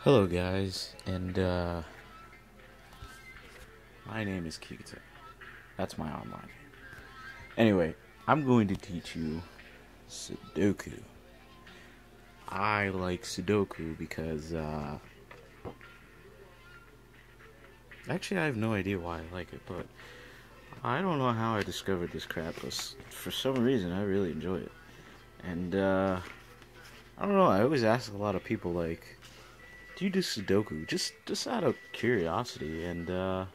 Hello guys, and my name is Kikita. That's my online name. Anyway, I'm going to teach you Sudoku. I like Sudoku because, actually I have no idea why I like it, but I don't know how I discovered this crap, but for some reason I really enjoy it. And, I don't know, I always ask a lot of people, like, do you do Sudoku? Just out of curiosity, and, a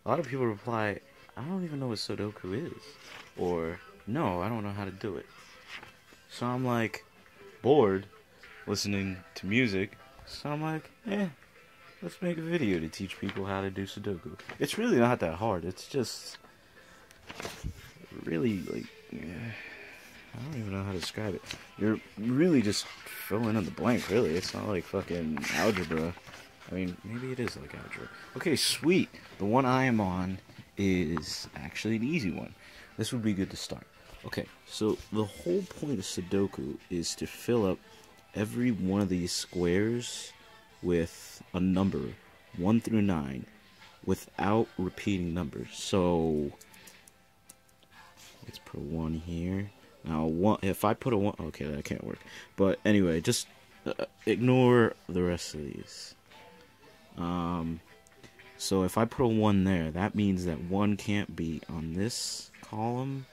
lot of people reply, I don't even know what Sudoku is. Or, no, I don't know how to do it. So I'm like, bored, listening to music. So I'm like, let's make a video to teach people how to do Sudoku. It's really not that hard. It's just really, like, I don't even know how to describe it. You're really just filling in the blank, really. It's not like fucking algebra. I mean, maybe it is like algebra. Okay, sweet. The one I am on is actually an easy one. This would be good to start. Okay, so the whole point of Sudoku is to fill up every one of these squares with a number, 1 through 9, without repeating numbers. So, let's put a 1 here. Now, if I put a 1, okay, that can't work. But anyway, just ignore the rest of these. So if I put a 1 there, that means that 1 can't be on this column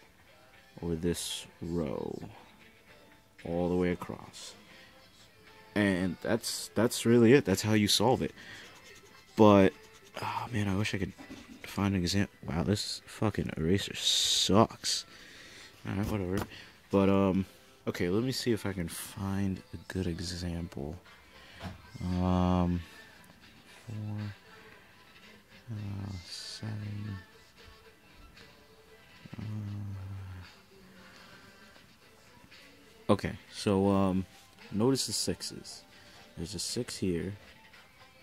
or this row all the way across. And that's really it. That's how you solve it. But, oh man, I wish I could find an example. Wow, this fucking eraser sucks. Alright, whatever. But, okay, let me see if I can find a good example. 4, 7. Okay, so, notice the 6s. There's a 6 here.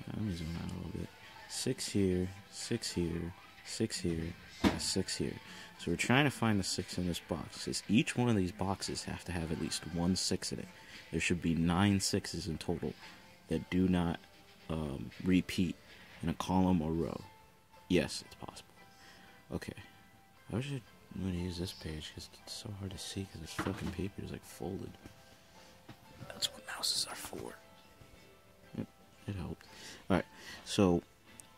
Let me zoom out a little bit. 6 here, 6 here, 6 here, and a 6 here. So we're trying to find the 6 in this box, because each one of these boxes have to have at least 1 6 in it. There should be 9 6s in total that do not repeat in a column or row. Yes, it's possible. Okay. I wish I'm going to use this page, because it's so hard to see, because this fucking paper is like folded. That's what mouses are for. Yep, it helped. Alright, so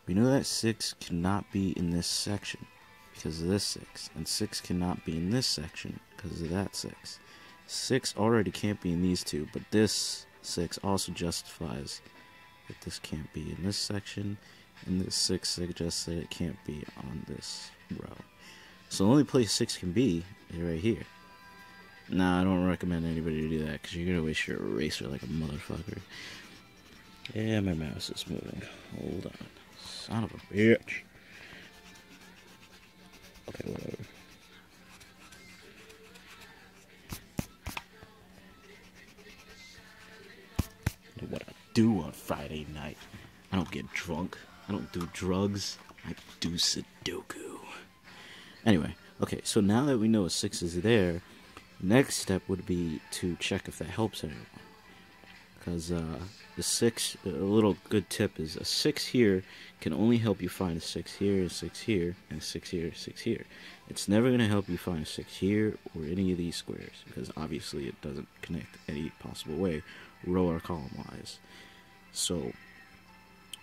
we know that 6 cannot be in this section because of this 6, and 6 cannot be in this section because of that 6. 6 already can't be in these two, but this 6 also justifies that this can't be in this section, and this 6 suggests that it can't be on this row. So the only place 6 can be is right here. Nah, I don't recommend anybody to do that, because you're going to waste your eraser like a motherfucker. Yeah, my mouse is moving. Hold on. Son of a bitch. Okay, whatever. What I do on Friday night. I don't get drunk. I don't do drugs. I do Sudoku. Anyway, okay, so now that we know a 6 is there, next step would be to check if that helps anyone. Because the 6, a little good tip is a 6 here can only help you find a 6 here, a 6 here, and a 6 here, a 6 here. It's never going to help you find a 6 here or any of these squares, because obviously it doesn't connect any possible way, row or column wise. So,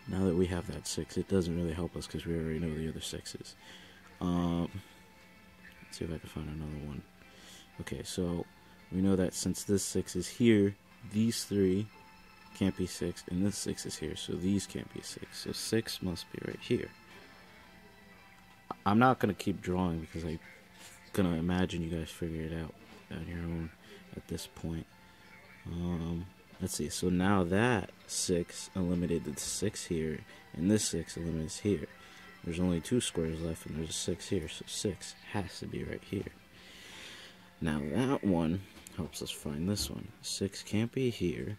now that we have that 6, it doesn't really help us because we already know the other 6s. Let's see if I can find another one. Okay, so we know that since this 6 is here, these 3 can't be 6, and this 6 is here, so these can't be 6. So 6 must be right here. I'm not going to keep drawing because I'm going to imagine you guys figure it out on your own at this point. Let's see, so now that 6 eliminated the 6 here, and this 6 eliminates here. There's only 2 squares left, and there's a 6 here, so 6 has to be right here. Now that one helps us find this one. 6 can't be here,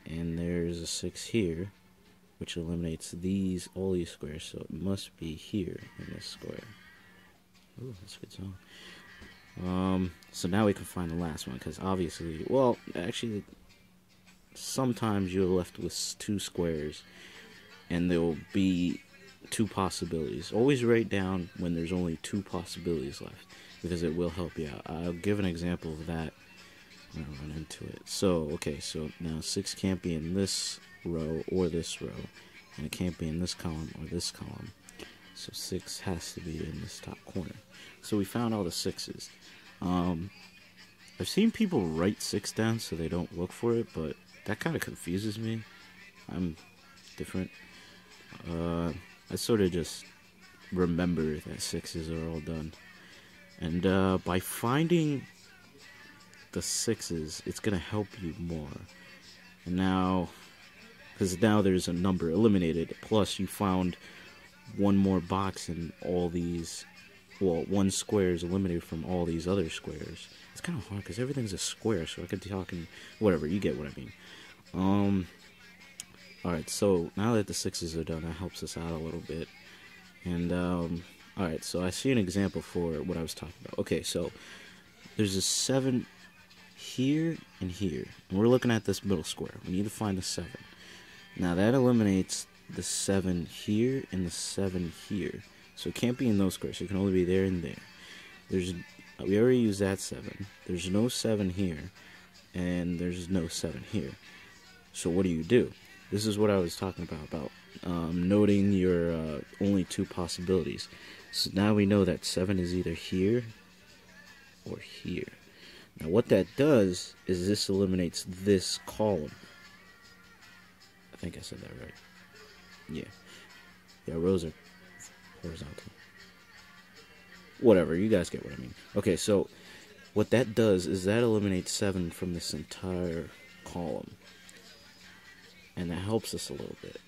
and there's a 6 here, which eliminates all these squares, so it must be here in this square. Ooh, that's a good song. So now we can find the last one, because obviously, well, actually, sometimes you're left with 2 squares, and there will be 2 possibilities. Always write down when there's only 2 possibilities left, because it will help you out. I'll give an example of that when I run into it. So, okay, so now 6 can't be in this row or this row, and it can't be in this column or this column. So 6 has to be in this top corner. So we found all the 6s. I've seen people write 6 down so they don't look for it, but that kind of confuses me. I'm different. I sort of just remember that 6s are all done. And by finding the 6s, it's going to help you more. And now, because now there's a number eliminated, plus you found one more box in all these, well, 1 square is eliminated from all these other squares. It's kind of hard because everything's a square, so I could talk and whatever, you get what I mean. Alright, so now that the 6s are done, that helps us out a little bit. And, alright, so I see an example for what I was talking about. Okay, so there's a 7 here and here. And we're looking at this middle square. We need to find the 7. Now that eliminates the 7 here and the 7 here. So it can't be in those squares. So it can only be there and there. We already used that 7. There's no 7 here. And there's no 7 here. So what do? This is what I was talking about noting your only 2 possibilities. So now we know that 7 is either here or here. Now what that does is this eliminates this column. I think I said that right. Yeah, rows are horizontal. Whatever, you guys get what I mean. Okay, so what that does is that eliminates 7 from this entire column. And that helps us a little bit,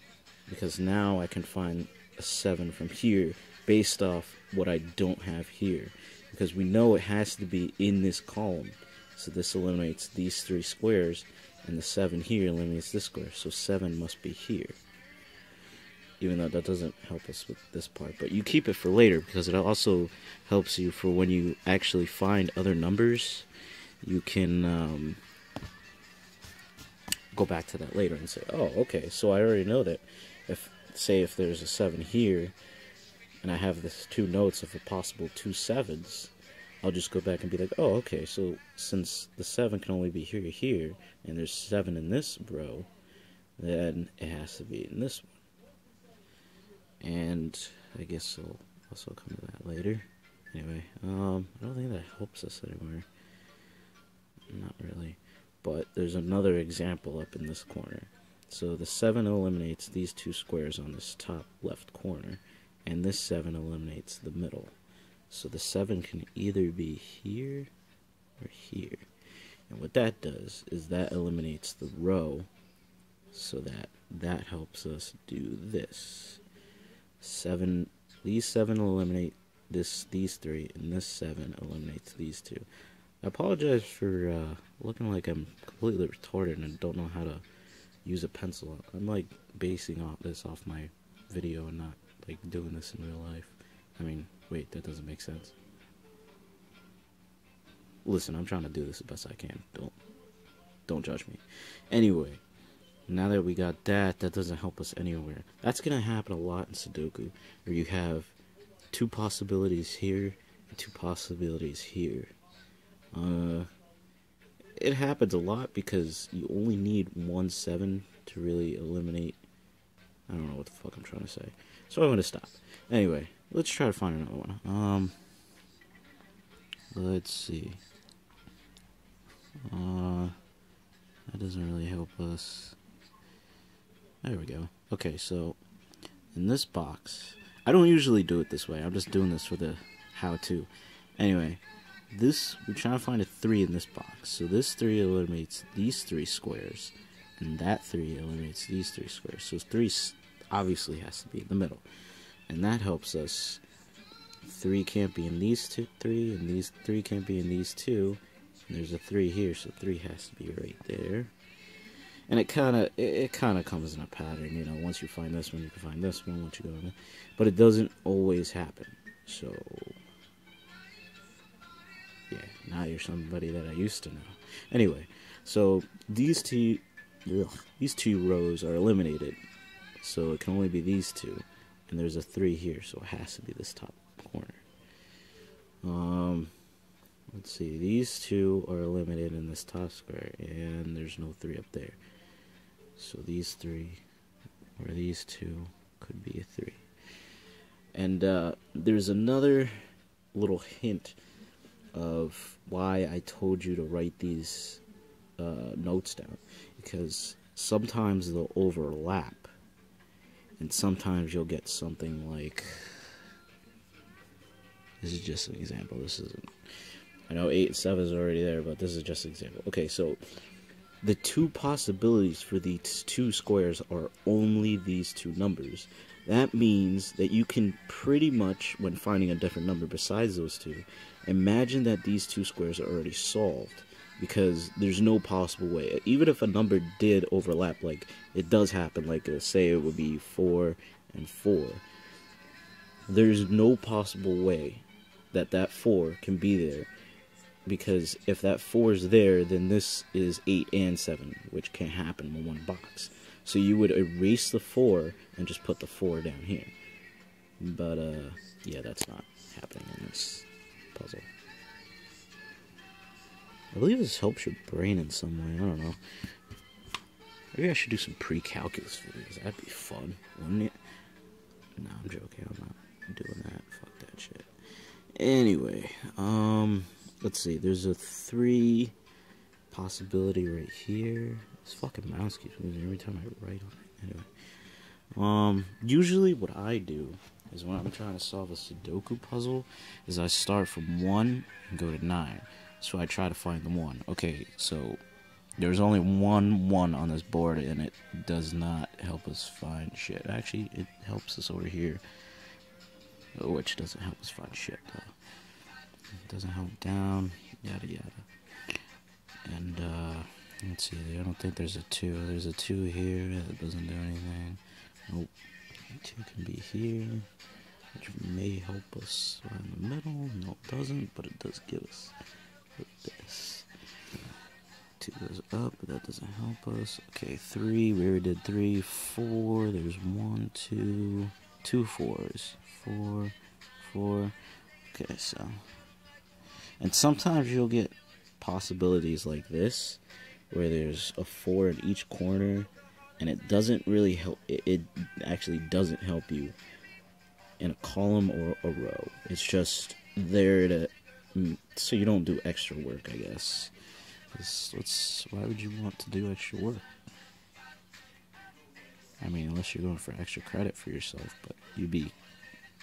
because now I can find a 7 from here based off what I don't have here, because we know it has to be in this column. So this eliminates these 3 squares, and the 7 here eliminates this square, so 7 must be here. Even though that doesn't help us with this part, but you keep it for later, because it also helps you for when you actually find other numbers. You can go back to that later and say, oh, okay, so I already know that if there's a 7 here, and I have this 2 notes of a possible 2 7s, I'll just go back and be like, oh, okay, so since the 7 can only be here, and there's 7 in this row, then it has to be in this one. And I guess I'll also come to that later. Anyway, I don't think that helps us anywhere. Not really. But there's another example up in this corner. So the 7 eliminates these 2 squares on this top left corner, and this 7 eliminates the middle. So the 7 can either be here or here. And what that does is that eliminates the row, so that helps us do this. These 7 eliminate these 3, and this 7 eliminates these 2. I apologize for looking like I'm completely retarded and don't know how to use a pencil. I'm like basing this off my video and not like doing this in real life. I mean, wait, that doesn't make sense. Listen, I'm trying to do this the best I can. Don't judge me. Anyway, now that we got that doesn't help us anywhere. That's gonna happen a lot in Sudoku, where you have 2 possibilities here and 2 possibilities here. It happens a lot because you only need 1 7 to really eliminate. I don't know what the fuck I'm trying to say, so I'm gonna stop. Anyway, let's try to find another one. Let's see. That doesn't really help us. There we go. Okay, so in this box, I don't usually do it this way. I'm just doing this for the how-to. Anyway, we're trying to find a 3 in this box. So this 3 eliminates these 3 squares, and that 3 eliminates these 3 squares. So 3 obviously has to be in the middle, and that helps us. 3 can't be in these 3, and these 3 can't be in these 2. And there's a 3 here, so 3 has to be right there. And it kind of comes in a pattern, you know. Once you find this one, you can find this one. Once you go in there, but it doesn't always happen. So yeah, now you're somebody that I used to know. Anyway, so these 2 these 2 rows are eliminated, so it can only be these 2, and there's a 3 here, so it has to be this top corner. Let's see, these 2 are eliminated in this top square, and there's no 3 up there, so these 3 or these 2 could be a 3. And there's another little hint of why I told you to write these notes down, because sometimes they'll overlap, and sometimes you'll get something like, this is just an example, this isn't, I know 8 and 7 is already there, but this is just an example. Okay, so the 2 possibilities for these 2 squares are only these 2 numbers. That means that you can pretty much, when finding a different number besides those 2, imagine that these 2 squares are already solved, because there's no possible way. Even if a number did overlap, like it does happen, like say it would be 4 and 4, there's no possible way that that 4 can be there, because if that 4 is there, then this is 8 and 7, which can't happen in one box. So you would erase the 4 and just put the 4 down here. But yeah, that's not happening in this puzzle. I believe this helps your brain in some way, I don't know. Maybe I should do some pre-calculus videos, that'd be fun, wouldn't it? No, I'm joking, I'm not doing that, fuck that shit. Anyway, let's see, there's a 3 possibility right here. This fucking mouse keeps moving every time I write on it. Anyway, usually what I do is when I'm trying to solve a Sudoku puzzle, is I start from 1 and go to 9. So I try to find the 1. Okay, so there's only one 1 on this board, and it does not help us find shit. Actually, it helps us over here, which doesn't help us find shit, though. It doesn't help down, yada yada. And, let's see, I don't think there's a 2. There's a 2 here, that doesn't do anything. Nope. 2 can be here, which may help us find the middle. No, it doesn't, but it does give us this. 2 goes up, but that doesn't help us. Okay, 3, we already did 3. 4, there's 1, 2, 2 4s. 4, 4. Okay, so. And sometimes you'll get possibilities like this, where there's a 4 in each corner, and it doesn't really help. It actually doesn't help you in a column or a row. It's just there to, so you don't do extra work, I guess. Why would you want to do extra work? I mean, unless you're going for extra credit for yourself, but you'd be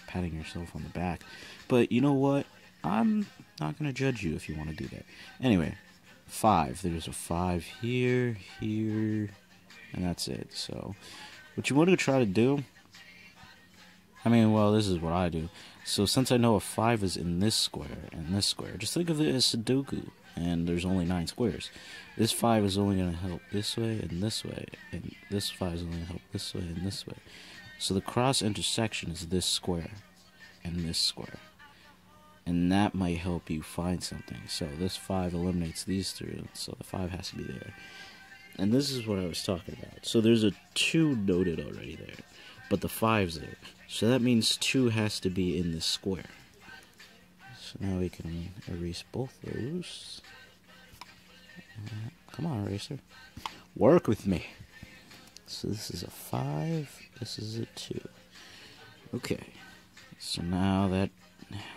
patting yourself on the back. But you know what? I'm not going to judge you if you want to do that. Anyway, 5. There's a 5 here, here, and that's it. So, what you want to try to do, I mean, well, this is what I do. So, since I know a 5 is in this square and this square, just think of it as Sudoku, and there's only 9 squares. This 5 is only going to help this way, and this 5 is only going to help this way and this way. So, the cross intersection is this square and this square. And that might help you find something. So this 5 eliminates these 3, so the 5 has to be there. And this is what I was talking about. So there's a 2 noted already there, but the 5's there. So that means 2 has to be in this square. So now we can erase both those. Come on, eraser. Work with me. So this is a 5, this is a 2. Okay, so now that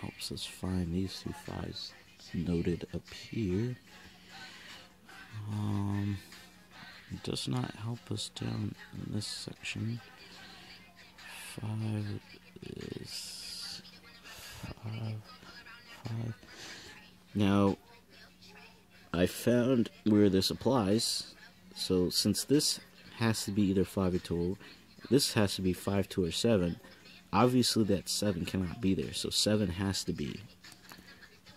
helps us find these 2 5s noted up here. It does not help us down in this section. 5 is 5. Now, I found where this applies. So since this has to be either 5 or 2, this has to be 5, 2, or 7. Obviously, that 7 cannot be there, so 7 has to be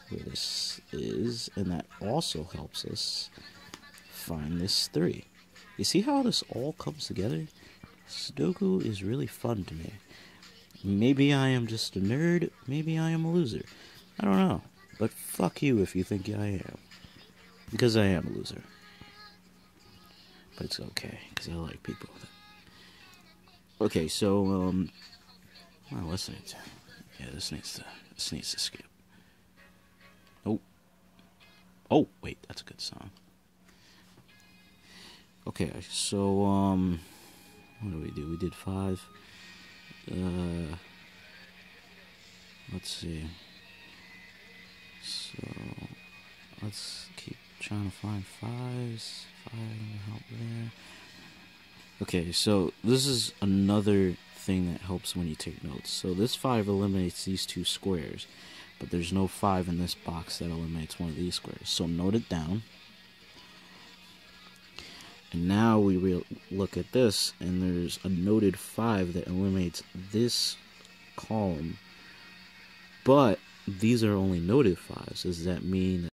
where this is, and that also helps us find this 3. You see how this all comes together? Sudoku is really fun to me. Maybe I am just a nerd, maybe I am a loser. I don't know, but fuck you if you think I am, because I am a loser. but it's okay because I like people with it. Okay, so well, let's need to. Yeah, this needs to skip. Oh, wait, that's a good song. Okay, so what do we do? We did 5. Let's see. So let's keep trying to find 5s. 5 help there. Okay, so this is another thing that helps when you take notes. So this 5 eliminates these 2 squares, but there's no 5 in this box that eliminates one of these squares. So note it down. And now we look at this, and there's a noted 5 that eliminates this column. But these are only noted 5s. Does that mean that